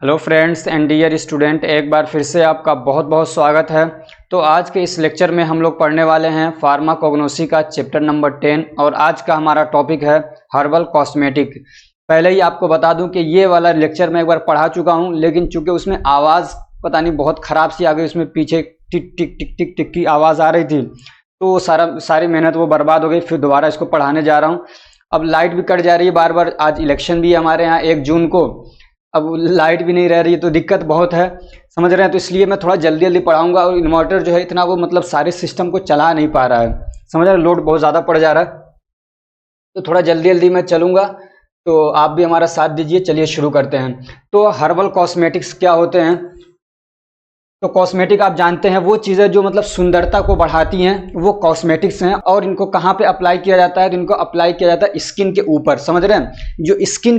Hello friends and dear student, एक बार फिर से आपका बहुत बहुत स्वागत है। तो आज के इस लेक्चर में हम लोग पढ़ने वाले हैं फार्माकोग्नोसी का चैप्टर नंबर 10 और आज का हमारा टॉपिक है हर्बल कॉस्मेटिक। पहले ही आपको बता दूं कि ये वाला लेक्चर मैं एक बार पढ़ा चुका हूं, लेकिन चूंकि उसमें आवाज़ पता नहीं बहुत ख़राब सी आ गई, उसमें पीछे टिक टिक टिक टिक टिक की आवाज़ आ रही थी, तो सारी मेहनत वो बर्बाद हो गई। फिर दोबारा इसको पढ़ाने जा रहा हूँ। अब लाइट भी कट जा रही है बार बार, आज इलेक्शन भी है हमारे यहाँ 1 जून को, अब लाइट भी नहीं रह रही है तो दिक्कत बहुत है, समझ रहे हैं। तो इसलिए मैं थोड़ा जल्दी जल्दी पढ़ाऊंगा और इन्वर्टर जो है इतना वो मतलब सारे सिस्टम को चला नहीं पा रहा है, समझ रहे हैं, लोड बहुत ज़्यादा पड़ जा रहा है, तो थोड़ा जल्दी जल्दी मैं चलूंगा, तो आप भी हमारा साथ दीजिए। चलिए शुरू करते हैं। तो हर्बल कॉस्मेटिक्स क्या होते हैं? तो कॉस्मेटिक आप जानते हैं वो चीज़ें जो मतलब सुंदरता को बढ़ाती हैं, वो कॉस्मेटिक्स हैं। और इनको कहाँ पे अप्लाई किया जाता है? तो इनको अप्लाई किया जाता है स्किन के ऊपर, समझ रहे हैं। जो स्किन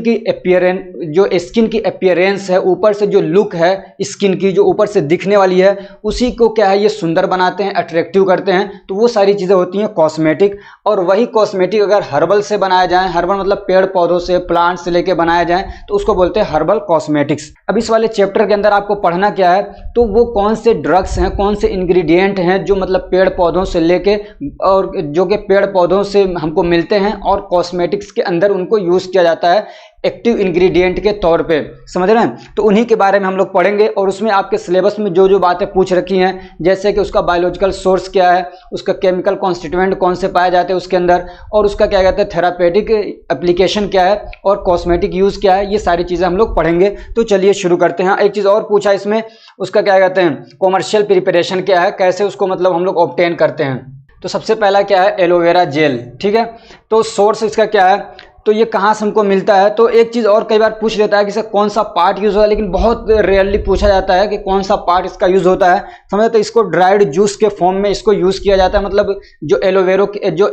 की अपीयरेंस है, ऊपर से जो लुक है स्किन की, जो ऊपर से दिखने वाली है, उसी को क्या है ये सुंदर बनाते हैं, अट्रैक्टिव करते हैं। तो वो सारी चीज़ें होती हैं कॉस्मेटिक। और वही कॉस्मेटिक अगर हर्बल से बनाया जाए, हर्बल मतलब पेड़ पौधों से, प्लांट से लेके बनाया जाए, तो उसको बोलते हैं हर्बल कॉस्मेटिक्स। अब इस वाले चैप्टर के अंदर आपको पढ़ना क्या है? तो वो कौन से ड्रग्स हैं, कौन से इंग्रेडिएंट हैं जो मतलब पेड़ पौधों से लेके और जो कि पेड़ पौधों से हमको मिलते हैं और कॉस्मेटिक्स के अंदर उनको यूज किया जाता है एक्टिव इंग्रेडिएंट के तौर पे, समझ रहे हैं। तो उन्हीं के बारे में हम लोग पढ़ेंगे। और उसमें आपके सिलेबस में जो जो बातें पूछ रखी हैं, जैसे कि उसका बायोलॉजिकल सोर्स क्या है, उसका केमिकल कॉन्स्टिट्यूएंट कौन से पाए जाते हैं उसके अंदर, और उसका क्या कहते हैं थेरापेटिक एप्लीकेशन क्या है, और कॉस्मेटिक यूज क्या है, ये सारी चीजें हम लोग पढ़ेंगे। तो चलिए शुरू करते हैं। एक चीज और पूछा इसमें, उसका क्या कहते हैं कॉमर्शियल प्रिपरेशन क्या है, कैसे उसको मतलब हम लोग ऑब्टेन करते हैं। तो सबसे पहला क्या है एलोवेरा जेल, ठीक है। तो सोर्स इसका क्या है, तो ये कहाँ से हमको मिलता है? तो एक चीज़ और कई बार पूछ लेता है कि सर कौन सा पार्ट यूज़ होता है, लेकिन बहुत रेयरली पूछा जाता है कि कौन सा पार्ट इसका यूज़ होता है, समझे। तो इसको ड्राइड जूस के फॉर्म में इसको यूज़ किया जाता है, मतलब जो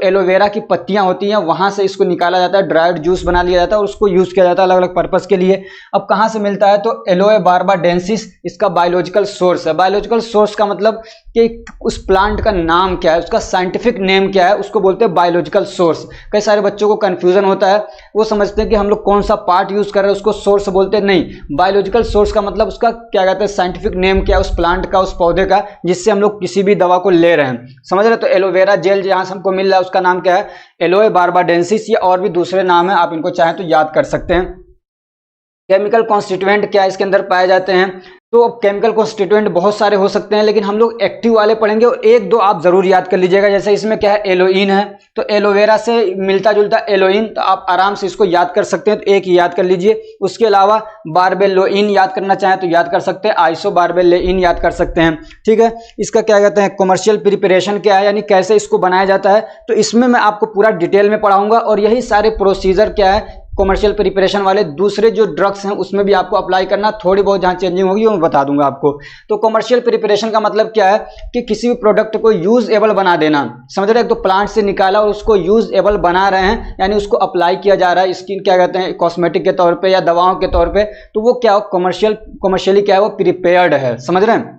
एलोवेरा की पत्तियां होती हैं वहाँ से इसको निकाला जाता है, ड्राइड जूस बना लिया जाता है और उसको यूज़ किया जाता है अलग अलग पर्पज़ के लिए। अब कहाँ से मिलता है? तो एलोए बार्बाडेंसिस इसका बायोलॉजिकल सोर्स है। बायोलॉजिकल सोर्स का मतलब कि उस प्लांट का नाम क्या है, उसका साइंटिफिक नेम क्या है, उसको बोलते हैं बायोलॉजिकल सोर्स। कई सारे बच्चों को कंफ्यूजन होता है, वो समझते हैं कि हम लोग कौन सा पार्ट यूज कर रहे हैं उसको सोर्स बोलते हैं। नहीं, बायोलॉजिकल सोर्स का मतलब उसका क्या कहते हैं साइंटिफिक नेम क्या है उस प्लांट का, उस पौधे का, जिससे हम लोग किसी भी दवा को ले रहे हैं, समझ रहे हैं। तो एलोवेरा जेल जहां से हमको मिल रहा है उसका नाम क्या है एलोए बार्बाडेंसिस, या और भी दूसरे नाम है, आप इनको चाहें तो याद कर सकते हैं। केमिकल कॉन्स्टिट्यूएंट क्या इसके अंदर पाए जाते हैं? तो केमिकल कॉन्स्टिट्यूएंट बहुत सारे हो सकते हैं, लेकिन हम लोग एक्टिव वाले पढ़ेंगे और एक दो आप जरूर याद कर लीजिएगा। जैसे इसमें क्या है एलोइन है, तो एलोवेरा से मिलता जुलता एलोइन, तो आप आराम से इसको याद कर सकते हैं, तो एक ही याद कर लीजिए। उसके अलावा बारबेलोइन याद करना चाहें तो याद कर सकते हैं, आइसो बारबेलेइन याद कर सकते हैं, ठीक है। इसका क्या कहते हैं कमर्शियल प्रिपरेशन क्या है, यानी कैसे इसको बनाया जाता है, तो इसमें मैं आपको पूरा डिटेल में पढ़ाऊंगा। और यही सारे प्रोसीजर क्या है कमर्शियल प्रिपरेशन वाले दूसरे जो ड्रग्स हैं उसमें भी आपको अप्लाई करना, थोड़ी बहुत जहां चेंजिंग होगी वो मैं बता दूंगा आपको। तो कमर्शियल प्रिपरेशन का मतलब क्या है कि किसी भी प्रोडक्ट को यूजेबल बना देना, समझ रहे हैं। तो प्लांट से निकाला और उसको यूजेबल बना रहे हैं, यानी उसको अप्लाई किया जा रहा है स्किन क्या कहते हैं कॉस्मेटिक के तौर पर या दवाओं के तौर पर, तो वो क्या कमर्शियली क्या है वो प्रिपेयर्ड है, समझ रहे हैं।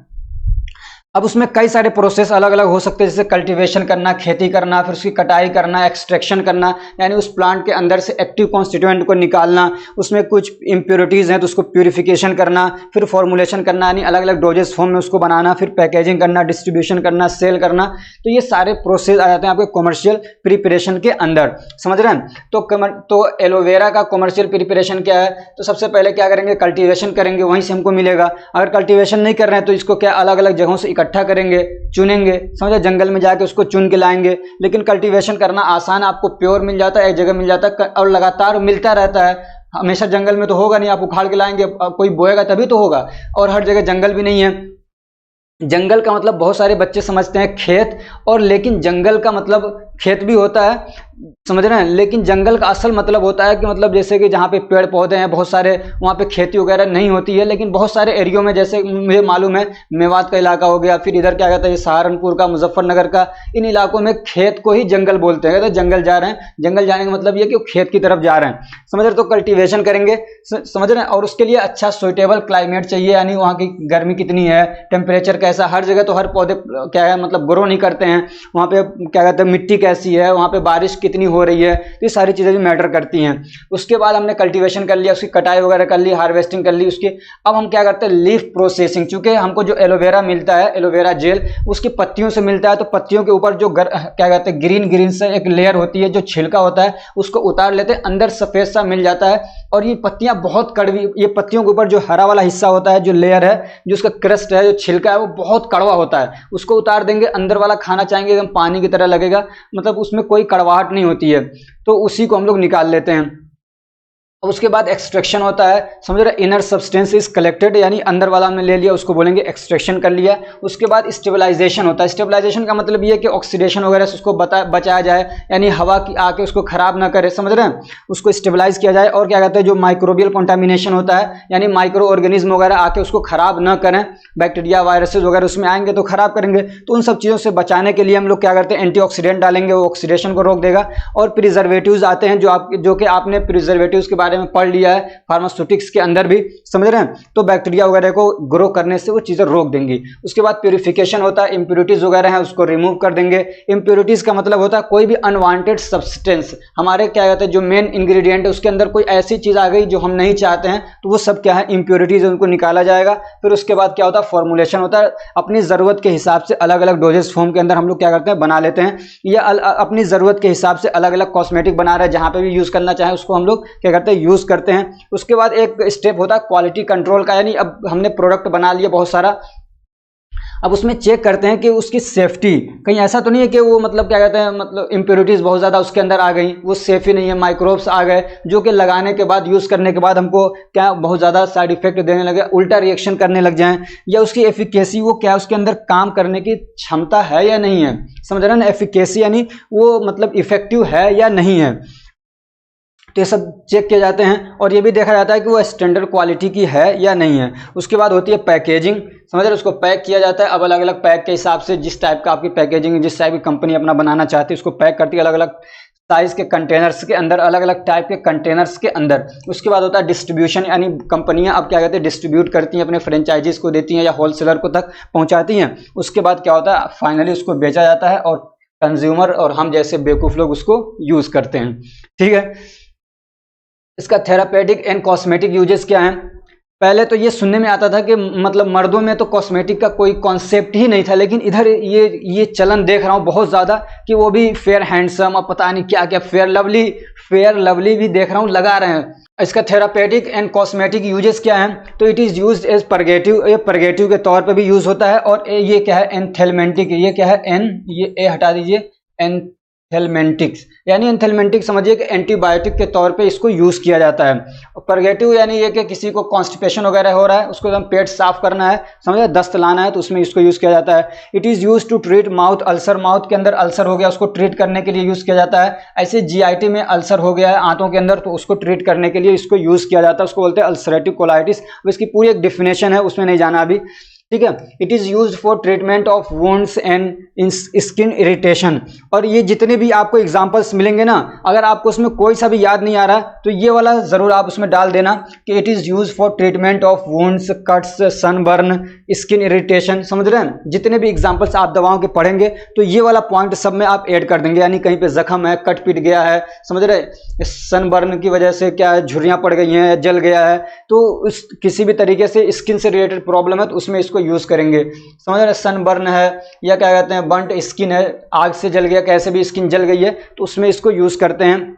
अब उसमें कई सारे प्रोसेस अलग अलग हो सकते हैं, जैसे कल्टीवेशन करना, खेती करना, फिर उसकी कटाई करना, एक्सट्रैक्शन करना, यानी उस प्लांट के अंदर से एक्टिव कॉन्स्टिट्यूएंट को निकालना, उसमें कुछ इम्प्योरिटीज़ हैं तो उसको प्यूरिफिकेशन करना, फिर फॉर्मुलेशन करना, यानी अलग अलग डोजेस फॉर्म में उसको बनाना, फिर पैकेजिंग करना, डिस्ट्रीब्यूशन करना, सेल करना। तो ये सारे प्रोसेस आ जाते हैं आपके कॉमर्शियल प्रिपरेशन के अंदर, समझ रहे हैं। तो एलोवेरा का कॉमर्शियल प्रिपरेशन क्या है? तो सबसे पहले क्या करेंगे कल्टीवेशन करेंगे, वहीं से हमको मिलेगा। अगर कल्टीवेशन नहीं कर रहे हैं तो इसको क्या अलग अलग जगहों से इकट्ठा करेंगे, चुनेंगे, समझे, जंगल में जाके उसको चुन के लाएंगे। लेकिन कल्टीवेशन करना आसान, आपको प्योर मिल जाता है, एक जगह मिल जाता है और लगातार मिलता रहता है। हमेशा जंगल में तो होगा नहीं, आप उखाड़ के लाएंगे, कोई बोएगा तभी तो होगा, और हर जगह जंगल भी नहीं है। जंगल का मतलब बहुत सारे बच्चे समझते हैं खेत, और लेकिन जंगल का मतलब खेत भी होता है, समझ रहे हैं, लेकिन जंगल का असल मतलब होता है कि मतलब जैसे कि जहाँ पे पेड़ पौधे हैं बहुत सारे, वहाँ पे खेती वगैरह नहीं होती है। लेकिन बहुत सारे एरियो में, जैसे मुझे मालूम है मेवात का इलाका हो गया, फिर इधर क्या कहता है सहारनपुर का, मुजफ्फरनगर का, इन इलाकों में खेत को ही जंगल बोलते हैं। कहते जंगल जा रहे हैं, जंगल जाने का मतलब ये कि वो खेत की तरफ जा रहे हैं, समझ रहे। तो कल्टिवेशन करेंगे, समझ रहे हैं, और उसके लिए अच्छा सुइटेबल क्लाइमेट चाहिए, यानी वहाँ की गर्मी कितनी है, टेम्परेचर कैसा। हर जगह तो हर पौधे क्या है मतलब ग्रो नहीं करते हैं, वहाँ पे क्या कहते हैं मिट्टी कैसी है, वहाँ पे बारिश कितनी हो रही है, तो ये सारी चीज़ें भी मैटर करती हैं। उसके बाद हमने कल्टीवेशन कर लिया, उसकी कटाई वगैरह कर ली, हार्वेस्टिंग कर ली उसकी। अब हम क्या करते हैं, लीफ प्रोसेसिंग। चूंकि हमको जो एलोवेरा मिलता है, एलोवेरा जेल, उसकी पत्तियों से मिलता है, तो पत्तियों के ऊपर जो क्या कहते हैं ग्रीन ग्रीन से एक लेयर होती है, जो छिलका होता है उसको उतार लेते हैं, अंदर सफेद सा मिल जाता है। और ये पत्तियां बहुत कड़वी, ये पत्तियों के ऊपर जो हरा वाला हिस्सा होता है, जो लेयर है, जो उसका क्रस्ट है, जो छिलका है, वो बहुत कड़वा होता है। उसको उतार देंगे, अंदर वाला खाना चाहेंगे एकदम पानी की तरह लगेगा, मतलब उसमें कोई कड़वाहट नहीं होती है, तो उसी को हम लोग निकाल लेते हैं। उसके बाद एक्सट्रैक्शन होता है, समझ रहे, इनर सब्सटेंस इज कलेक्टेड, यानी अंदर वाला हमने ले लिया, उसको बोलेंगे एक्सट्रैक्शन कर लिया। उसके बाद स्टेबलाइजेशन होता है। स्टेबलाइजेशन का मतलब ये है कि ऑक्सीडेशन वगैरह से उसको बचाया जाए, यानी हवा की आके उसको खराब ना करे, समझ रहे हैं, उसको स्टेबलाइज किया जाए। और क्या कहते हैं, जो माइक्रोबियल कॉन्टामिनेशन होता है, यानी माइक्रो ऑर्गेनिज्म वगैरह आके उसको खराब ना करें, बैक्टीरिया वायरसेस वगैरह उसमें आएंगे तो खराब करेंगे, तो उन सब चीज़ों से बचाने के लिए हम लोग क्या करते हैं, एंटीऑक्सीडेंट डालेंगे, वो ऑक्सीडेशन को रोक देगा। और प्रिजर्वेटिव्स आते हैं, जो कि आपने प्रिजर्वेटिव्स के बारे में पढ़ लिया है फार्मास्यूटिक्स के अंदर भी, समझ रहे हैं, तो बैक्टीरिया वगैरह को ग्रो करने से वो चीजें रोक देंगी। उसके बाद प्यूरिफिकेशन होता है, इंप्योरिटीज वगैरह है उसको रिमूव कर देंगे। इंप्योरिटीज का मतलब होता है कोई भी अनवांटेड सब्सटेंस, हमारे क्या कहते हैं जो मेन इंग्रेडिएंट है उसके अंदर कोई ऐसी चीज आ गई जो हम नहीं चाहते हैं, तो वो सब क्या है, इंप्योरिटीज, उनको निकाला जाएगा। फिर उसके बाद क्या होता है, फॉर्मुलेशन होता है, अपनी जरूरत के हिसाब से अलग अलग डोजेस फॉर्म के अंदर हम लोग क्या करते हैं, बना लेते हैं, या अपनी जरूरत के हिसाब से अलग अलग कॉस्मेटिक बना रहे हैं, जहां पे भी यूज करना चाहे उसको हम लोग क्या करते हैं, यूज करते हैं। उसके बाद एक स्टेप होता है क्वालिटी कंट्रोल का, यानी अब हमने प्रोडक्ट बना लिया बहुत सारा, अब उसमें चेक करते हैं कि उसकी सेफ्टी, कहीं ऐसा तो नहीं है कि वो मतलब क्या कहते हैं, मतलब इंप्योरिटीज बहुत ज़्यादा उसके अंदर आ गई, वो सेफ ही नहीं है, माइक्रोब्स आ गए जो कि लगाने के बाद, यूज़ करने के बाद हमको क्या बहुत ज़्यादा साइड इफेक्ट देने लगे, उल्टा रिएक्शन करने लग जाएं, या उसकी एफिकेसी, वो क्या उसके अंदर काम करने की क्षमता है या नहीं है, समझ रहे हैं ना, एफिकेसी यानी वो मतलब इफेक्टिव है या नहीं है, तो ये सब चेक किए जाते हैं। और ये भी देखा जाता है कि वो स्टैंडर्ड क्वालिटी की है या नहीं है। उसके बाद होती है पैकेजिंग, समझ रहे, उसको पैक किया जाता है। अब अलग अलग पैक के हिसाब से, जिस टाइप का आपकी पैकेजिंग, जिस टाइप की कंपनी अपना बनाना चाहती है, उसको पैक करती है अलग अलग साइज के कंटेनर्स के अंदर, अलग अलग टाइप के कंटेनर्स के अंदर। उसके बाद होता है डिस्ट्रीब्यूशन, यानी कंपनियां अब क्या कहते हैं, डिस्ट्रीब्यूट करती हैं, अपने फ्रेंचाइजीज को देती हैं या होलसेलर को तक पहुंचाती हैं। उसके बाद क्या होता है, फाइनली उसको बेचा जाता है और कंज्यूमर और हम जैसे बेवकूफ लोग उसको यूज करते हैं, ठीक है। इसका थेरापेटिक एंड कॉस्मेटिक यूजेस क्या हैं। पहले तो ये सुनने में आता था कि मतलब मर्दों में तो कॉस्मेटिक का कोई कॉन्सेप्ट ही नहीं था, लेकिन इधर ये चलन देख रहा हूँ बहुत ज़्यादा कि वो भी फेयर हैंडसम और पता नहीं क्या क्या फेयर लवली भी देख रहा हूँ लगा रहे हैं। इसका थेरापेटिक एंड कॉस्मेटिक यूजेस क्या हैं, तो it is used as purgative, ये परगेटिव के तौर पे भी यूज़ होता है। और ये क्या है, एंथेलमेंटिक, ये क्या है, ये ए हटा दीजिए, एंथेलमेंटिक्स, यानी एंथेलमेंटिक समझिए कि एंटीबायोटिक के तौर पे इसको यूज किया जाता है। और परगेटिव यानी ये कि किसी को कॉन्स्टिपेशन वगैरह हो रहा है, उसको एकदम पेट साफ करना है, समझे, दस्त लाना है, तो उसमें इसको यूज किया जाता है। It is use to treat mouth ulcer, mouth के अंदर अल्सर हो गया उसको ट्रीट करने के लिए यूज किया जाता है। ऐसे जीआईटी में अल्सर हो गया है आंतों के अंदर, तो उसको ट्रीट करने के लिए इसको यूज किया जाता है, उसको बोलते हैं अल्सरेटिव कोलाइटिस। इसकी पूरी एक डिफिनेशन है, उसमें नहीं जाना अभी, ठीक है। It is use for treatment of wounds and skin irritation. और ये जितने भी आपको एग्जांपल्स मिलेंगे ना, अगर आपको उसमें कोई सा भी याद नहीं आ रहा तो ये वाला जरूर आप उसमें डाल देना कि it is use for treatment of wounds, cuts, sunburn, skin irritation, समझ रहे हैं। जितने भी एग्जांपल्स आप दवाओं के पढ़ेंगे तो ये वाला पॉइंट सब में आप ऐड कर देंगे, यानी कहीं पे जख्म है, कट पिट गया है, समझ रहे, सनबर्न की वजह से क्या है, झुर्रियां पड़ गई हैं, जल गया है, तो उस किसी भी तरीके से स्किन से रिलेटेड प्रॉब्लम है तो उसमें इसको यूज करेंगे, समझ रहे। सनबर्न है या क्या कहते हैं बर्न्ट स्किन है, आग से जल गया, कैसे भी स्किन जल गई है तो उसमें इसको यूज करते हैं।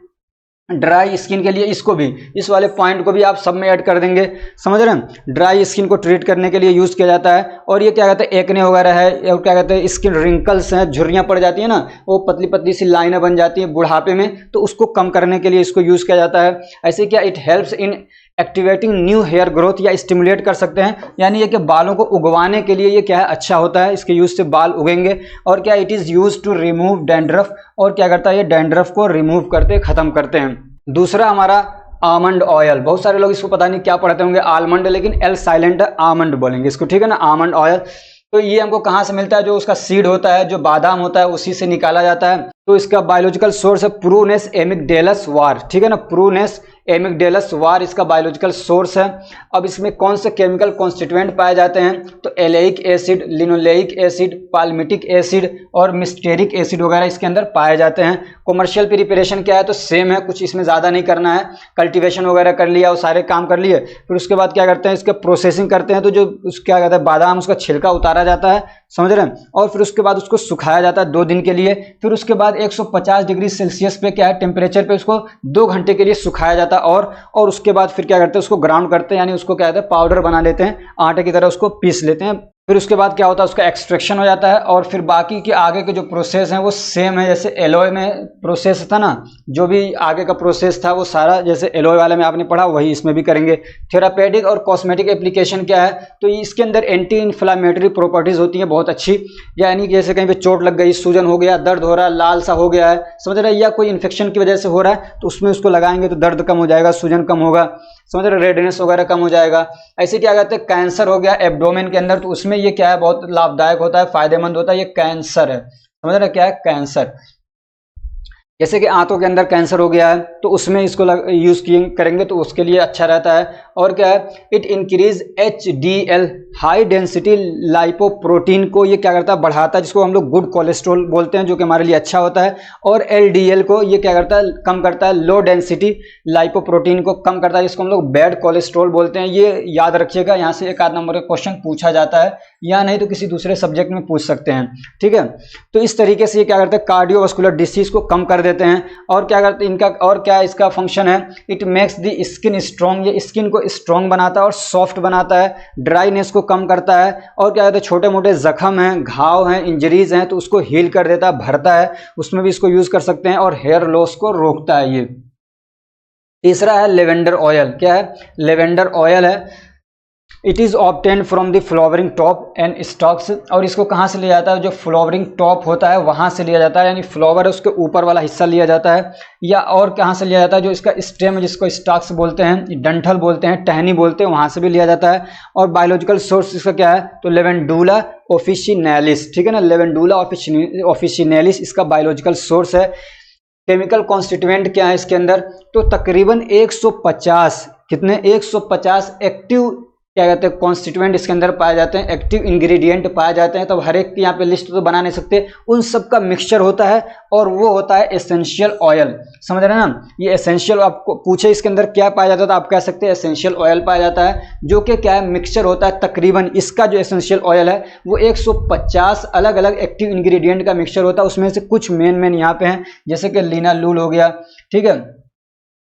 ड्राई स्किन के लिए इसको भी, इस वाले पॉइंट को भी आप सब में ऐड कर देंगे, समझ रहे हैं। ड्राई स्किन को ट्रीट करने के लिए यूज किया जाता है। और ये क्या कहते हैं, एक्ने वगैरह है, और क्या कहते हैं स्किन रिंकल्स हैं, झुर्रियां पड़ जाती है ना, वो पतली पतली सी लाइनें बन जाती हैं बुढ़ापे में, तो उसको कम करने के लिए इसको यूज किया जाता है। ऐसे क्या, it helps in activating new hair growth, या स्टिमुलेट कर सकते हैं, यानी ये कि बालों को उगवाने के लिए ये क्या है, अच्छा होता है, इसके यूज से बाल उगेंगे। और क्या, it is use to remove dandruff, और क्या करता है ये डैंड्रफ को रिमूव करते खत्म करते हैं। दूसरा हमारा आमंड ऑयल, बहुत सारे लोग इसको पता नहीं क्या पढ़ते होंगे, आलमंड, लेकिन एल साइलेंट आमंड बोलेंगे इसको, ठीक है ना, आमंड ऑयल। तो ये हमको कहाँ से मिलता है, जो उसका सीड होता है, जो बादाम होता है, उसी से निकाला जाता है। तो इसका बायोलॉजिकल सोर्स है प्रूनेस एमिगडेलस वार, ठीक है ना, प्रूनेस एमिगडेलस वार इसका बायोलॉजिकल सोर्स है। अब इसमें कौन से केमिकल कॉन्स्टिट्यूएंट पाए जाते हैं, तो oleic acid, linoleic acid, palmitic acid और मिस्टेरिक एसिड वगैरह इसके अंदर पाए जाते हैं। कॉमर्शियल प्रिपरेशन क्या है, तो सेम है, कुछ इसमें ज़्यादा नहीं करना है, कल्टीवेशन वगैरह कर लिया और सारे काम कर लिए, फिर उसके बाद क्या करते हैं, इसके प्रोसेसिंग करते हैं, तो जो क्या कहते हैं बादाम, उसका छिलका उतारा जाता है, समझ रहे हैं, और फिर उसके बाद उसको सुखाया जाता है 2 दिन के लिए, फिर उसके बाद 150 डिग्री सेल्सियस पे क्या है टेम्परेचर पे उसको 2 घंटे के लिए सुखाया जाता है, और उसके बाद फिर क्या करते हैं, उसको ग्राउंड करते हैं, यानी उसको क्या कहते हैं पाउडर बना लेते हैं, आटे की तरह उसको पीस लेते हैं। फिर उसके बाद क्या होता है, उसका एक्सट्रैक्शन हो जाता है, और फिर बाकी के आगे के जो प्रोसेस हैं वो सेम है, जैसे एलॉय में प्रोसेस था ना, जो भी आगे का प्रोसेस था वो सारा जैसे एलॉय वाले में आपने पढ़ा वही इसमें भी करेंगे। थेरापेटिक और कॉस्मेटिक एप्लीकेशन क्या है, तो इसके अंदर एंटी इन्फ्लामेटरी प्रॉपर्टीज होती हैं बहुत अच्छी, यानी कि जैसे कहीं पे चोट लग गई, सूजन हो गया, दर्द हो रहा है, लाल सा हो गया है, समझ रहे हैं, या कोई इन्फेक्शन की वजह से हो रहा है, तो उसमें उसको लगाएंगे तो दर्द कम हो जाएगा, सूजन कम होगा, समझ रहे, रेडनेस वगैरह कम हो जाएगा। ऐसे क्या कहते हैं, कैंसर हो गया एब्डोमेन के अंदर, तो उसमें ये क्या है बहुत लाभदायक होता है, फायदेमंद होता है, ये कैंसर है, समझ रहे क्या है कैंसर। जैसे कि आंतों के अंदर कैंसर हो गया है तो उसमें इसको यूज करेंगे तो उसके लिए अच्छा रहता है। और क्या है, it increase HDL high density lipoprotein को ये क्या करता है बढ़ाता है, जिसको हम लोग गुड कोलेस्ट्रॉल बोलते हैं, जो कि हमारे लिए अच्छा होता है। और LDL को ये क्या करता है, कम करता है, लो डेंसिटी लाइपोप्रोटीन को कम करता है, जिसको हम लोग बैड कोलेस्ट्रॉल बोलते हैं। ये याद रखिएगा, यहाँ से 1 आध नंबर का क्वेश्चन पूछा जाता है, या नहीं तो किसी दूसरे सब्जेक्ट में पूछ सकते हैं, ठीक है। तो इस तरीके से ये क्या करते हैं, कार्डियोवास्कुलर डिसीज को कम कर देते हैं। और क्या करते हैं इनका, और क्या इसका फंक्शन है, it makes the skin strong, ये स्किन को स्ट्रॉन्ग बनाता है और सॉफ्ट बनाता है, ड्राईनेस को कम करता है। और क्या कहते हैं, छोटे मोटे जख्म हैं, घाव हैं, इंजरीज हैं, तो उसको हील कर देता है, भरता है, उसमें भी इसको यूज कर सकते हैं। और हेयर लॉस को रोकता है ये। तीसरा है लेवेंडर ऑयल, क्या है, लेवेंडर ऑयल है, it is obtain from the flowering top and stocks. और इसको कहाँ से लिया जाता है, जो फ्लावरिंग टॉप होता है वहाँ से लिया जाता है, यानी फ्लावर है उसके ऊपर वाला हिस्सा लिया जाता है। या और कहाँ से लिया जाता है, जो इसका स्टेम है जिसको स्टॉक्स बोलते हैं, डंठल बोलते हैं, टहनी बोलते हैं, वहाँ से भी लिया जाता है। और बायोलॉजिकल सोर्स इसका क्या है, तो लेवेंडुला ऑफिशिनेलिस, ठीक है ना, लेवेंडुला ऑफिशिनेलिस इसका बायोलॉजिकल सोर्स है। केमिकल कॉन्स्टिट्यूएंट क्या है इसके अंदर, तो तकरीबन 150, कितने 150 एक्टिव क्या कहते हैं कॉन्स्टिट्यूएंट इसके अंदर पाए जाते हैं, एक्टिव इंग्रेडिएंट पाए जाते हैं। तो हर एक की यहाँ पे लिस्ट तो बना नहीं सकते, उन सब का मिक्सचर होता है और वो होता है एसेंशियल ऑयल, समझ रहे हैं ना। ये एसेंशियल, आपको पूछे इसके अंदर क्या पाया जाता है तो आप कह सकते हैं एसेंशियल ऑयल पाया जाता है, जो कि क्या है मिक्सचर होता है। तकरीबन इसका जो एसेंशियल ऑयल है वो 150 अलग अलग एक्टिव इंग्रेडिएंट का मिक्सचर होता है। उसमें से कुछ मेन यहाँ पे हैं, जैसे कि लिनालूल हो गया, ठीक है,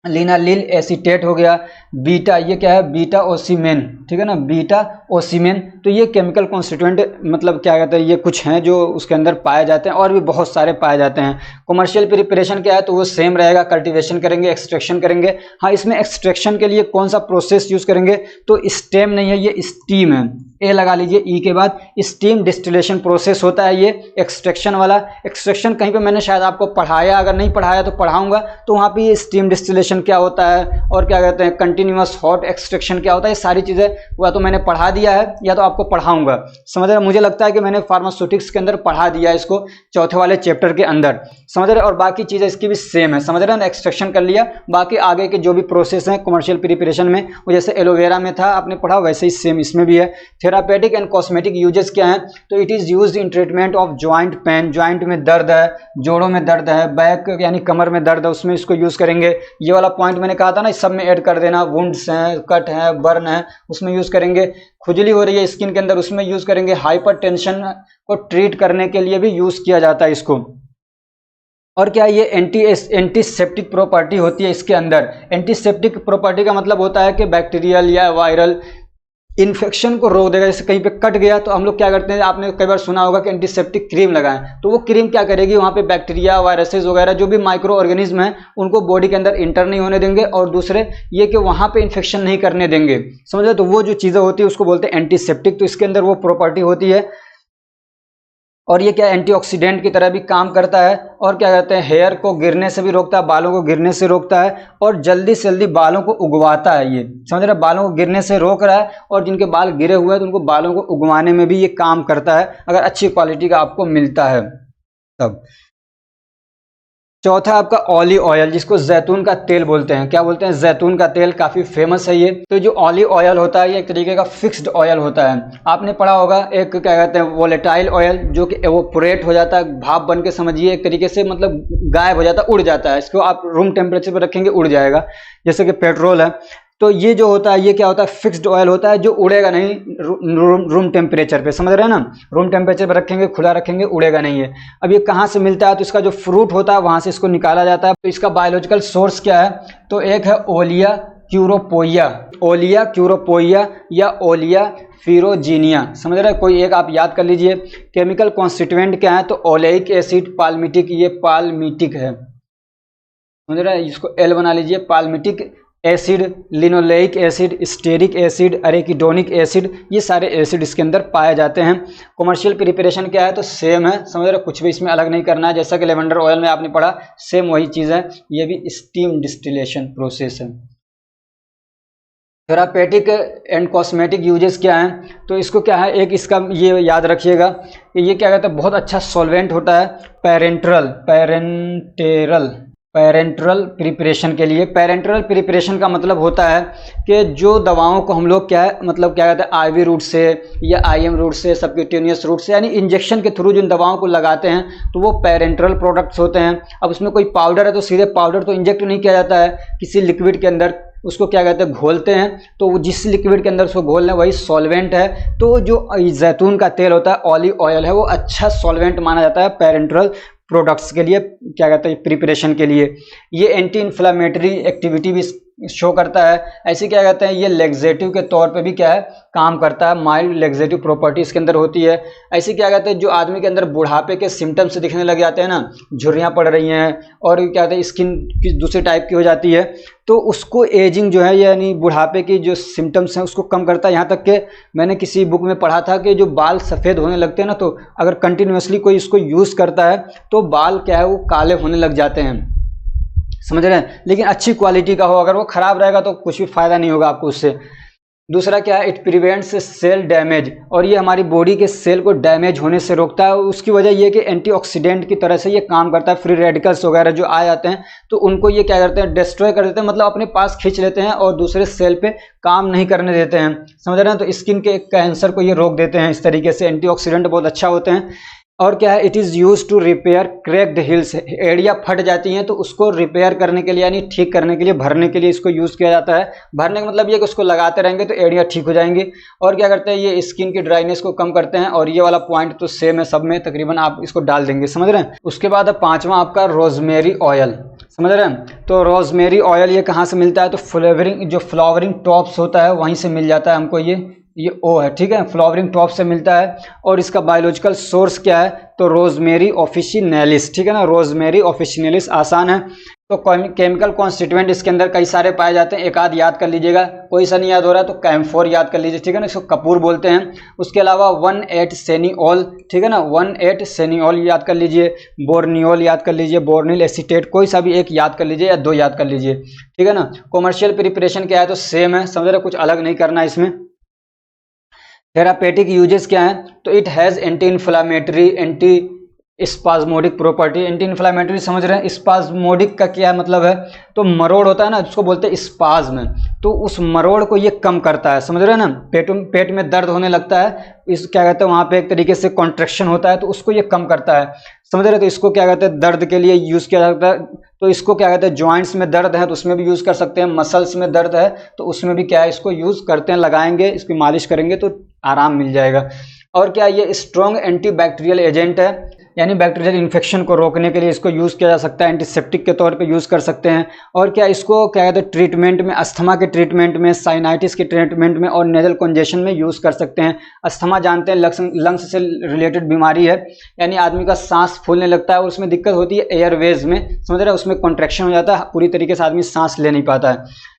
लिनालिल एसीटेट हो गया, बीटा, ये क्या है बीटा ओसीमेन, ठीक है ना, बीटा ओसीमेन। तो ये केमिकल कॉन्स्टिट्यूएंट मतलब क्या कहते हैं, ये कुछ हैं जो उसके अंदर पाए जाते हैं, और भी बहुत सारे पाए जाते हैं। कमर्शियल प्रिपरेशन क्या है, तो वो सेम रहेगा, कल्टीवेशन करेंगे, एक्सट्रैक्शन करेंगे। हाँ, इसमें एक्सट्रैक्शन के लिए कौन सा प्रोसेस यूज करेंगे, तो स्टेम नहीं है, ये स्टीम है, ए लगा लीजिए ई के बाद, स्टीम डिस्टिलेशन प्रोसेस होता है ये एक्सट्रैक्शन वाला। एक्सट्रैक्शन कहीं पे मैंने शायद आपको पढ़ाया, अगर नहीं पढ़ाया तो पढ़ाऊंगा, तो वहाँ पे ये स्टीम डिस्टिलेशन क्या होता है और क्या कहते हैं कंटिन्यूअस हॉट एक्सट्रैक्शन क्या होता है, ये सारी चीज़ें या तो मैंने पढ़ा दिया है या तो आपको पढ़ाऊंगा, समझ रहे। मुझे लगता है कि मैंने फार्मास्यूटिक्स के अंदर पढ़ा दिया है इसको, चौथे वाले चैप्टर के अंदर, समझ रहे। और बाकी चीज़ें इसकी भी सेम है, समझ रहे ना, एक्सट्रैक्शन कर लिया, बाकी आगे के जो भी प्रोसेस हैं कमर्शियल प्रिपरेशन में, वो जैसे एलोवेरा में था आपने पढ़ा वैसे ही सेम इसमें भी है। थेरापेटिक एंड कॉस्मेटिक यूजेस क्या हैं, तो it is used in treatment of joint pain, joint में दर्द है, जोड़ों में दर्द है, बैक यानी कमर में दर्द है, उसमें इसको यूज़ करेंगे। ये वाला पॉइंट मैंने कहा था ना, इस सब में ऐड कर देना, वुंड्स हैं, कट है, बर्न है, उसमें यूज़ करेंगे। खुजली हो रही है स्किन के अंदर, उसमें यूज़ करेंगे। हाइपरटेंशन को ट्रीट करने के लिए भी यूज़ किया जाता है इसको। और क्या ये एंटीसेप्टिक प्रॉपर्टी होती है इसके अंदर। एंटीसेप्टिक प्रॉपर्टी का मतलब होता है कि बैक्टीरियल या वायरल इन्फेक्शन को रोक देगा। जैसे कहीं पे कट गया तो हम लोग क्या करते हैं, आपने कई बार सुना होगा कि एंटीसेप्टिक क्रीम लगाएं, तो वो क्रीम क्या करेगी, वहाँ पे बैक्टीरिया, वायरसेस वगैरह जो भी माइक्रो ऑर्गेनिज्म है उनको बॉडी के अंदर इंटर नहीं होने देंगे, और दूसरे ये कि वहाँ पे इन्फेक्शन नहीं करने देंगे, समझ लो। तो वो जो चीज़ें होती है उसको बोलते हैं एंटीसेप्टिक। तो इसके अंदर वो प्रॉपर्टी होती है। और ये क्या एंटीऑक्सीडेंट की तरह भी काम करता है। और क्या कहते हैं, हेयर को गिरने से भी रोकता है, बालों को गिरने से रोकता है, और जल्दी से जल्दी बालों को उगवाता है। ये समझ रहे, बालों को गिरने से रोक रहा है, और जिनके बाल गिरे हुए हैं तो उनको बालों को उगवाने में भी ये काम करता है, अगर अच्छी क्वालिटी का आपको मिलता है तब। चौथा आपका ऑलिव ऑयल, जिसको जैतून का तेल बोलते हैं। क्या बोलते हैं? जैतून का तेल। काफ़ी फेमस है ये। तो जो ऑलिव ऑयल होता है ये एक तरीके का फिक्स्ड ऑयल होता है। आपने पढ़ा होगा एक क्या कहते हैं वोलेटाइल ऑयल, जो कि एवोपोरेट हो जाता है, भाप बन के समझिए एक तरीके से, मतलब गायब हो जाता है, उड़ जाता है। इसको आप रूम टेम्परेचर पर रखेंगे उड़ जाएगा, जैसे कि पेट्रोल है। तो ये जो होता है ये क्या होता है? फिक्स्ड ऑयल होता है, जो उड़ेगा नहीं रूम टेम्परेचर पे, समझ रहे हैं ना? रूम टेम्परेचर पे रखेंगे, खुला रखेंगे, उड़ेगा नहीं है। अब ये कहाँ से मिलता है? तो इसका जो फ्रूट होता है वहां से इसको निकाला जाता है। तो इसका बायोलॉजिकल सोर्स क्या है? तो एक है ओलिया क्यूरोपोइया, ओलिया क्यूरोपोइया या ओलिया फिरोजीनिया, समझ रहे हैं? कोई एक आप याद कर लीजिए। केमिकल कॉन्स्टिट्यूएंट क्या है? तो ओलेइक एसिड, पाल्मिटिक, ये पाल्मिटिक है, समझ रहे हैं? इसको एल बना लीजिए। Palmitic acid, linoleic acid, stearic acid, arachidonic acid, ये सारे एसिड इसके अंदर पाए जाते हैं। कमर्शियल प्रिपरेशन क्या है? तो सेम है, समझ रहे हो? कुछ भी इसमें अलग नहीं करना है। जैसा कि लेवेंडर ऑयल में आपने पढ़ा, सेम वही चीज़ है। ये भी स्टीम डिस्टिलेशन प्रोसेस है। थेरापेटिक एंड कॉस्मेटिक यूजेस क्या हैं? तो इसको क्या है, एक इसका ये याद रखिएगा कि ये क्या कहता है, बहुत अच्छा सॉल्वेंट होता है पेरेंटरल प्रिपरेशन के लिए। पेरेंटरल प्रिपरेशन का मतलब होता है कि जो दवाओं को हम लोग क्या है, मतलब क्या कहते हैं, आईवी रूट से या आईएम रूट से, सबक्यूटेनियस रूट से, यानी इंजेक्शन के थ्रू जिन दवाओं को लगाते हैं तो वो पेरेंटरल प्रोडक्ट्स होते हैं। अब उसमें कोई पाउडर है तो सीधे पाउडर तो इंजेक्ट नहीं किया जाता है, किसी लिक्विड के अंदर उसको क्या कहते हैं, घोलते हैं। तो वो जिस लिक्विड के अंदर उसको घोलना है वही सॉल्वेंट है। तो जो जैतून का तेल होता है, ऑलिव ऑयल है, वो अच्छा सॉल्वेंट माना जाता है पेरेंटरल प्रोडक्ट्स के लिए, क्या कहते हैं, प्रिपरेशन के लिए। ये एंटी इन्फ्लामेटरी एक्टिविटी भी शो करता है। ऐसे क्या कहते हैं, ये लेग्जेटिव के तौर पे भी क्या है, काम करता है। माइल्ड लेग्जेटिव प्रॉपर्टी इसके अंदर होती है। ऐसे क्या कहते हैं, जो आदमी के अंदर बुढ़ापे के सिम्टम्स दिखने लग जाते हैं ना, झुर्रियाँ पड़ रही हैं और क्या कहते हैं स्किन की दूसरे टाइप की हो जाती है, तो उसको एजिंग जो है, यानी बुढ़ापे की जो सिम्टम्स हैं उसको कम करता है। यहाँ तक कि मैंने किसी बुक में पढ़ा था कि जो बाल सफ़ेद होने लगते हैं ना, तो अगर कंटिन्यूसली कोई इसको यूज़ करता है तो बाल क्या है, वो काले होने लग जाते हैं, समझ रहे हैं? लेकिन अच्छी क्वालिटी का हो, अगर वो खराब रहेगा तो कुछ भी फायदा नहीं होगा आपको उससे। दूसरा क्या है, इट प्रिवेंट्स सेल डैमेज, और ये हमारी बॉडी के सेल को डैमेज होने से रोकता है। उसकी वजह ये कि एंटीऑक्सीडेंट की तरह से ये काम करता है। फ्री रेडिकल्स वगैरह जो आ जाते हैं तो उनको ये क्या करते हैं, डिस्ट्रॉय कर देते हैं, मतलब अपने पास खींच लेते हैं और दूसरे सेल पे काम नहीं करने देते हैं, समझ रहे हैं? तो स्किन के कैंसर को ये रोक देते हैं। इस तरीके से एंटीऑक्सीडेंट बहुत अच्छा होते हैं। और क्या है, it is use to repair cracked heels, एड़ियाँ फट जाती हैं तो उसको रिपेयर करने के लिए, यानी ठीक करने के लिए, भरने के लिए इसको यूज़ किया जाता है। भरने का मतलब ये कि उसको लगाते रहेंगे तो एड़ियाँ ठीक हो जाएंगी। और क्या करते हैं, ये स्किन की ड्राइनेस को कम करते हैं। और ये वाला पॉइंट तो सेम है सब में तकरीबन, आप इसको डाल देंगे, समझ रहे हैं? उसके बाद अब पाँचवा आपका रोजमेरी ऑयल, समझ रहे हैं? तो रोजमेरी ऑयल ये कहाँ से मिलता है? तो फ्लावरिंग टॉप्स होता है वहीं से मिल जाता है हमको। ये ओ है, ठीक है, फ्लावरिंग टॉप से मिलता है। और इसका बायोलॉजिकल सोर्स क्या है? तो रोजमेरी ऑफिशिनेलिस, ठीक है ना, रोजमेरी ऑफिशिनेलिस आसान है। तो केमिकल कॉन्स्टिट्यूएंट इसके अंदर कई सारे पाए जाते हैं, एक आध याद कर लीजिएगा। कोई सा नहीं याद हो रहा है तो कैम्फोर याद कर लीजिए, ठीक है ना, इसको कपूर बोलते हैं। उसके अलावा 1,8 सेनिऑल, ठीक है ना, 1,8 सेनिऑल याद कर लीजिए। बोर्नियोल याद कर लीजिए, बोर्निल एसीटेट, कोई सा भी एक याद कर लीजिए या दो याद कर लीजिए, ठीक है ना। कॉमर्शियल प्रिपरेशन क्या है? तो सेम है, समझ रहे, कुछ अलग नहीं करना है इसमें। थेरापेटिक यूजेस क्या है? तो it has anti inflammatory, anti spasmodic property. Anti inflammatory समझ रहे हैं, स्पाज्मोडिक का क्या मतलब है? तो मरोड़ होता है ना, जिसको बोलते हैं स्पाज्म, तो उस मरोड़ को ये कम करता है, समझ रहे हैं ना। पेट में दर्द होने लगता है, इस क्या कहते हैं, वहाँ पे एक तरीके से कॉन्ट्रैक्शन होता है तो उसको ये कम करता है, समझ रहे हैं। तो इसको क्या कहते हैं, दर्द के लिए यूज़ किया जाता है। तो इसको क्या कहते हैं, जॉइंट्स में दर्द है तो उसमें भी यूज़ कर सकते हैं, मसल्स में दर्द है तो उसमें भी क्या है, इसको यूज़ करते हैं, लगाएंगे, इसकी मालिश करेंगे तो आराम मिल जाएगा। और क्या, ये स्ट्रॉन्ग एंटीबैक्टीरियल एजेंट है, यानी बैक्टीरियल इन्फेक्शन को रोकने के लिए इसको यूज़ किया जा सकता है, एंटीसेप्टिक के तौर पे यूज़ कर सकते हैं। और क्या, इसको क्या कहते हैं, ट्रीटमेंट में, अस्थमा के ट्रीटमेंट में, साइनाइटिस के ट्रीटमेंट में और नेजल कंजेशन में यूज़ कर सकते हैं। अस्थमा जानते हैं लंग्स से रिलेटेड बीमारी है, यानी आदमी का सांस फूलने लगता है और उसमें दिक्कत होती है एयरवेज में, समझ रहे हैं, उसमें कॉन्ट्रैक्शन हो जाता है, पूरी तरीके से आदमी सांस ले नहीं पाता है।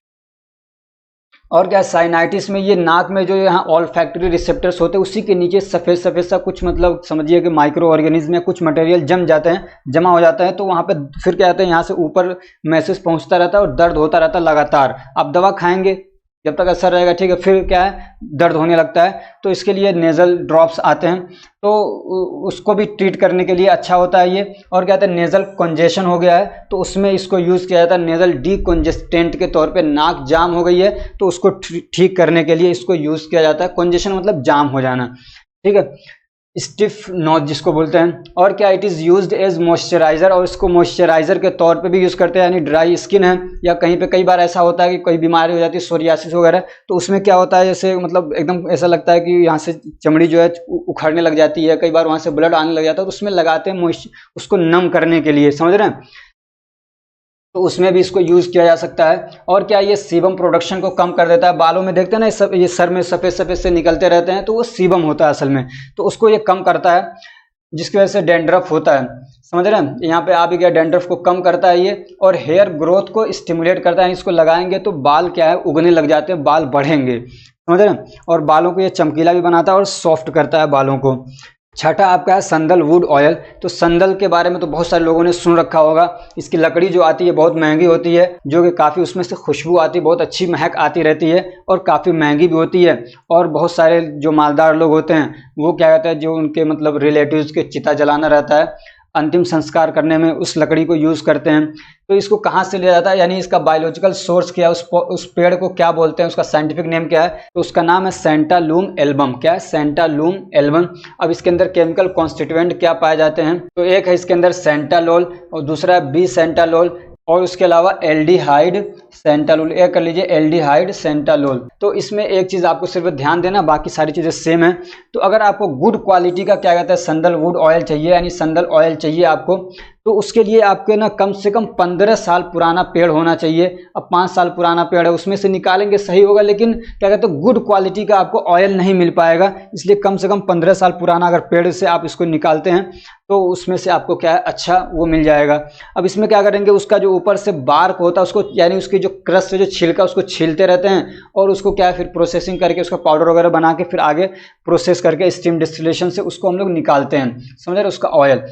और क्या, साइनाइटिस में ये नाक में जो यहाँ ऑल्फैक्टरी रिसेप्टर्स होते हैं उसी के नीचे सफ़ेद सफ़ेद सा कुछ, मतलब समझिए कि माइक्रो ऑर्गेनिज्म या कुछ मटेरियल जम जाते हैं, जमा हो जाता है, तो वहाँ पे फिर क्या कहते हैं, यहाँ से ऊपर मैसेज पहुँचता रहता है और दर्द होता रहता है लगातार। आप दवा खाएंगे, जब तक असर रहेगा, ठीक है, फिर क्या है, दर्द होने लगता है। तो इसके लिए नेज़ल ड्रॉप्स आते हैं, तो उसको भी ट्रीट करने के लिए अच्छा होता है ये। और क्या कहते हैं, नेज़ल कंजेशन हो गया है तो उसमें इसको यूज़ किया जाता है नेज़ल डीकंजेस्टेंट के तौर पे। नाक जाम हो गई है तो उसको ठीक करने के लिए इसको यूज़ किया जाता है। कंजेशन मतलब जाम हो जाना, ठीक है, स्टिफ नोज जिसको बोलते हैं। और क्या, it is used as moisturiser, और इसको मॉइस्चराइजर के तौर पे भी यूज़ करते हैं। यानी ड्राई स्किन है या कहीं पे कई बार ऐसा होता है कि कोई बीमारी हो जाती है, सोरियासिस वगैरह, तो उसमें क्या होता है, जैसे मतलब एकदम ऐसा लगता है कि यहाँ से चमड़ी जो है उखड़ने लग जाती है, कई बार वहाँ से ब्लड आने लग जाता है, तो उसमें लगाते हैं उसको नम करने के लिए, समझ रहे हैं, तो उसमें भी इसको यूज़ किया जा सकता है। और क्या, ये सीबम प्रोडक्शन को कम कर देता है। बालों में देखते हैं ना, ये सर में सफ़ेद सफ़ेद से निकलते रहते हैं, तो वो सीबम होता है असल में, तो उसको ये कम करता है, जिसकी वजह से डैंड्रफ होता है, समझ रहे हैं, यहाँ पे आ भी गया, डैंड्रफ को कम करता है ये। और हेयर ग्रोथ को स्टिमुलेट करता है, इसको लगाएंगे तो बाल क्या है, उगने लग जाते हैं, बाल बढ़ेंगे, समझ रहे हैं। और बालों को ये चमकीला भी बनाता है और सॉफ्ट करता है बालों को। छठा आपका है संदलवुड ऑयल। तो संदल के बारे में तो बहुत सारे लोगों ने सुन रखा होगा। इसकी लकड़ी जो आती है बहुत महंगी होती है, जो कि काफ़ी उसमें से खुशबू आती है, बहुत अच्छी महक आती रहती है और काफ़ी महंगी भी होती है। और बहुत सारे जो मालदार लोग होते हैं वो क्या कहते हैं, जो उनके मतलब रिलेटिव्स के चिता जलाना रहता है, अंतिम संस्कार करने में उस लकड़ी को यूज़ करते हैं। तो इसको कहाँ से लिया जाता है, यानी इसका बायोलॉजिकल सोर्स क्या है, उस पेड़ को क्या बोलते हैं, उसका साइंटिफिक नेम क्या है, तो उसका नाम है सेंटालूम एल्बम। क्या है, सेंटालूम एल्बम। अब इसके अंदर केमिकल कॉन्स्टिट्यूएंट क्या पाए जाते हैं, तो एक है इसके अंदर सेंटालोल और दूसरा है बी सेंटालोल, और उसके अलावा एल्डिहाइड सेंटालोल, एक कर लीजिए एल्डिहाइड सेंटालोल। तो इसमें एक चीज़ आपको सिर्फ ध्यान देना, बाकी सारी चीज़ें सेम है। तो अगर आपको गुड क्वालिटी का क्या कहते हैं संदलवुड ऑयल चाहिए, यानी संदल ऑयल चाहिए आपको, तो उसके लिए आपके ना कम से कम 15 साल पुराना पेड़ होना चाहिए। अब 5 साल पुराना पेड़ है, उसमें से निकालेंगे सही होगा, लेकिन क्या कहते हैं गुड क्वालिटी का आपको ऑयल नहीं मिल पाएगा। इसलिए कम से कम 15 साल पुराना अगर पेड़ से आप इसको निकालते हैं तो उसमें से आपको क्या है अच्छा वो मिल जाएगा। अब इसमें क्या करेंगे, उसका जो ऊपर से बार्क होता है उसको, यानी उसकी जो क्रस्ट से जो छिलका उसको छीलते रहते हैं, और उसको क्या है फिर प्रोसेसिंग करके उसका पाउडर वगैरह बना के फिर आगे प्रोसेस करके स्टीम डिस्टिलेशन से उसको हम लोग निकालते हैं, समझ रहे, उसका ऑयल।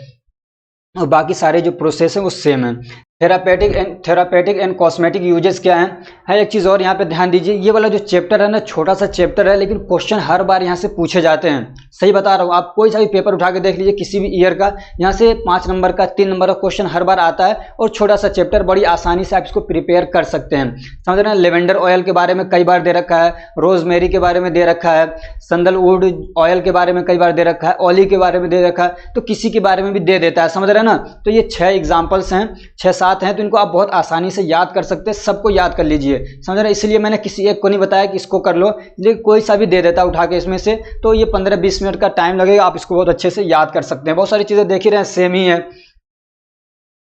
और बाकी सारे जो प्रोसेस हैं वो सेम है। थेरापेटिक एंड कॉस्मेटिक यूजेस क्या है एक चीज़ और यहाँ पे ध्यान दीजिए। ये वाला जो चैप्टर है ना, छोटा सा चैप्टर है, लेकिन क्वेश्चन हर बार यहाँ से पूछे जाते हैं, सही बता रहा हूँ। आप कोई सा भी पेपर उठा के देख लीजिए किसी भी ईयर का, यहाँ से 5 नंबर का 3 नंबर का क्वेश्चन हर बार आता है। और छोटा सा चैप्टर, बड़ी आसानी से आप इसको प्रिपेयर कर सकते हैं, समझ रहे हैं। लेवेंडर ऑयल के बारे में कई बार दे रखा है, रोजमेरी के बारे में दे रखा है, संदलवुड ऑयल के बारे में कई बार दे रखा है, ऑली के बारे में दे रखा है, तो किसी के बारे में भी दे देता है, समझ रहे हैं ना। तो ये 6 एग्जाम्पल्स हैं, 6-7 हैं, तो इनको आप बहुत आसानी से याद कर सकते हैं, सबको याद कर लीजिए, समझ रहे। इसलिए मैंने किसी एक को नहीं बताया कि इसको कर लो, लेकिन कोई सा भी दे देता उठा के इसमें से, तो ये 15-20 मिनट का टाइम लगेगा, आप इसको बहुत अच्छे से याद कर सकते हैं। बहुत सारी चीजें देख ही रहे हैं, सेम ही है।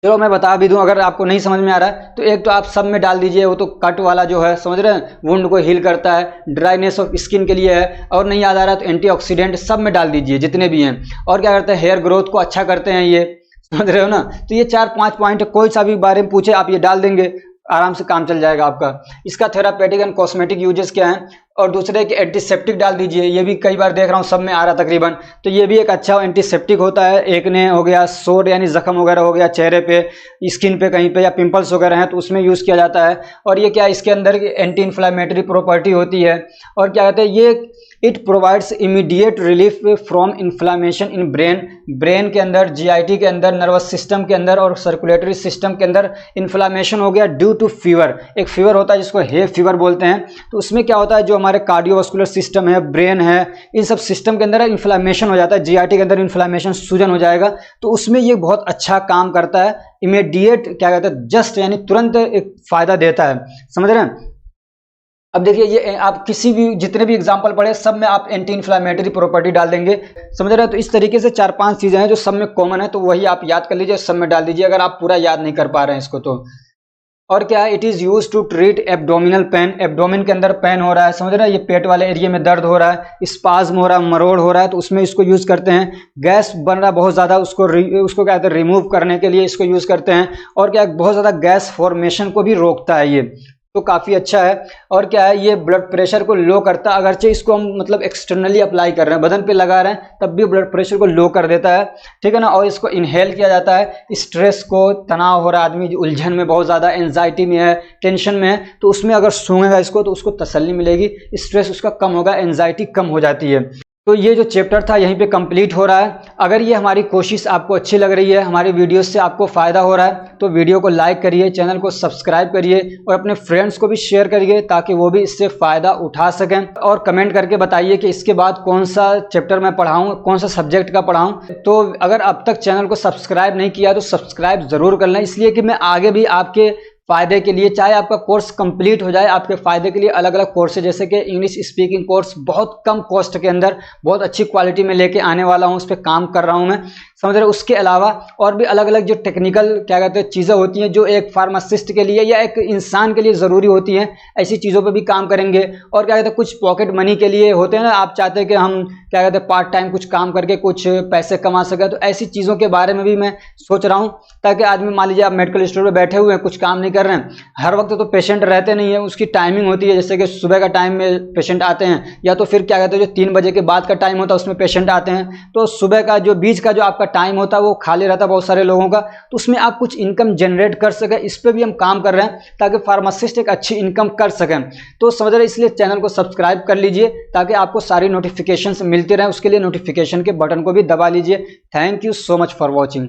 चलो मैं बता भी दूं, अगर आपको नहीं समझ में आ रहा है तो एक तो आप सब में डाल दीजिए, वो तो कट वाला जो है, समझ रहे हैं, वुंड को हील करता है, ड्राइनेस ऑफ स्किन के लिए है। और नहीं याद आ रहा है तो एंटीऑक्सीडेंट सब में डाल दीजिए जितने भी हैं। और क्या करते हैं, हेयर ग्रोथ को अच्छा करते हैं ये, समझ रहे हो ना। तो ये 4-5 पॉइंट, कोई सा भी बारे में पूछे आप ये डाल देंगे, आराम से काम चल जाएगा आपका। इसका थेरापेटिक एंड कॉस्मेटिक यूजेस क्या है, और दूसरे कि एंटीसेप्टिक डाल दीजिए, ये भी कई बार देख रहा हूँ सब में आ रहा तकरीबन, तो ये भी एक अच्छा एंटीसेप्टिक होता है। एकने हो गया, सोर यानी जख्म वगैरह हो गया चेहरे पे, स्किन पे कहीं पे, या पिंपल्स वगैरह हैं तो उसमें यूज़ किया जाता है। और ये क्या, इसके अंदर एंटी इन्फ्लामेटरी प्रॉपर्टी होती है। और क्या कहते हैं ये, it provides immediate relief from inflammation in brain के अंदर, जीआईटी के अंदर, नर्वस सिस्टम के अंदर और सर्कुलेटरी सिस्टम के अंदर इन्फ्लामेशन हो गया ड्यू टू फीवर। एक फीवर होता है जिसको हे फीवर बोलते हैं, तो उसमें क्या होता है, जो हमारे कार्डियोवास्कुलर सिस्टम है, ब्रेन है, इन सब सिस्टम के अंदर इन्फ्लामेशन हो जाता है, जीआईटी के अंदर इन्फ्लामेशन, सूजन हो जाएगा, तो उसमें ये बहुत अच्छा काम करता है। इमीडिएट क्या कहते हैं, जस्ट यानी तुरंत एक फायदा देता है, समझ रहे हैं। अब देखिए ये आप किसी भी, जितने भी एग्जांपल पढ़े सब में आप एंटी इन्फ्लामेटरी प्रॉपर्टी डाल देंगे, समझ रहे हैं। तो इस तरीके से 4-5 चीजें हैं जो सब में कॉमन है, तो वही आप याद कर लीजिए, सब में डाल दीजिए अगर आप पूरा याद नहीं कर पा रहे हैं इसको तो। और क्या है, it is use to treat abdominal pain, abdomen के अंदर पेन हो रहा है, समझ रहे हैं, ये पेट वाले एरिया में दर्द हो रहा है, स्पाज्म हो रहा है, मरोड़ हो रहा है, तो उसमें इसको यूज करते हैं। गैस बन रहा है बहुत ज्यादा, उसको क्या कहते हैं, रिमूव करने के लिए इसको यूज करते हैं। और क्या, बहुत ज्यादा गैस फॉर्मेशन को भी रोकता है ये, तो काफ़ी अच्छा है। और क्या है, ये ब्लड प्रेशर को लो करता है, अगरचे इसको हम मतलब एक्सटर्नली अप्लाई कर रहे हैं, बदन पे लगा रहे हैं, तब भी ब्लड प्रेशर को लो कर देता है, ठीक है ना। और इसको इनहेल किया जाता है। स्ट्रेस को, तनाव हो रहा है, आदमी जो उलझन में बहुत ज़्यादा, एंजाइटी में है, टेंशन में है, तो उसमें अगर सूंघेगा इसको तो उसको तसल्ली मिलेगी, स्ट्रेस उसका कम होगा, एंजाइटी कम हो जाती है। तो ये जो चैप्टर था यहीं पे कंप्लीट हो रहा है। अगर ये हमारी कोशिश आपको अच्छी लग रही है, हमारी वीडियोस से आपको फ़ायदा हो रहा है, तो वीडियो को लाइक करिए, चैनल को सब्सक्राइब करिए और अपने फ्रेंड्स को भी शेयर करिए ताकि वो भी इससे फ़ायदा उठा सकें। और कमेंट करके बताइए कि इसके बाद कौन सा चैप्टर मैं पढ़ाऊँ, कौन सा सब्जेक्ट का पढ़ाऊँ। तो अगर अब तक चैनल को सब्सक्राइब नहीं किया तो सब्सक्राइब ज़रूर कर लें, इसलिए कि मैं आगे भी आपके फ़ायदे के लिए, चाहे आपका कोर्स कंप्लीट हो जाए, आपके फ़ायदे के लिए अलग अलग कोर्सेज, जैसे कि इंग्लिश स्पीकिंग कोर्स बहुत कम कॉस्ट के अंदर बहुत अच्छी क्वालिटी में लेके आने वाला हूँ, उस पर काम कर रहा हूँ मैं, समझ रहे हो। उसके अलावा और भी अलग अलग जो टेक्निकल क्या कहते हैं चीज़ें होती हैं, जो एक फार्मासिस्ट के लिए या एक इंसान के लिए ज़रूरी होती हैं, ऐसी चीज़ों पर भी काम करेंगे। और क्या कहते हैं कुछ पॉकेट मनी के लिए होते हैं ना, आप चाहते हैं कि हम क्या कहते हैं पार्ट टाइम कुछ काम करके कुछ पैसे कमा सके, तो ऐसी चीज़ों के बारे में भी मैं सोच रहा हूँ, ताकि आदमी, मान लीजिए आप मेडिकल स्टोर पर बैठे हुए हैं, कुछ काम नहीं कर रहे हैं, हर वक्त तो पेशेंट रहते नहीं है, उसकी टाइमिंग होती है, जैसे कि सुबह का टाइम में पेशेंट आते हैं, या तो फिर क्या कहते हैं जो 3 बजे के बाद का टाइम होता है उसमें पेशेंट आते हैं। तो सुबह का जो बीच का जो आपका टाइम होता है वो खाली रहता है बहुत सारे लोगों का, तो उसमें आप कुछ इनकम जनरेट कर सकें, इस पर भी हम काम कर रहे हैं ताकि फार्मासिस्ट एक अच्छी इनकम कर सकें। तो समझ रहे, इसलिए चैनल को सब्सक्राइब कर लीजिए ताकि आपको सारी नोटिफिकेशन मिलती रहे, उसके लिए नोटिफिकेशन के बटन को भी दबा लीजिए। Thank you so much for watching.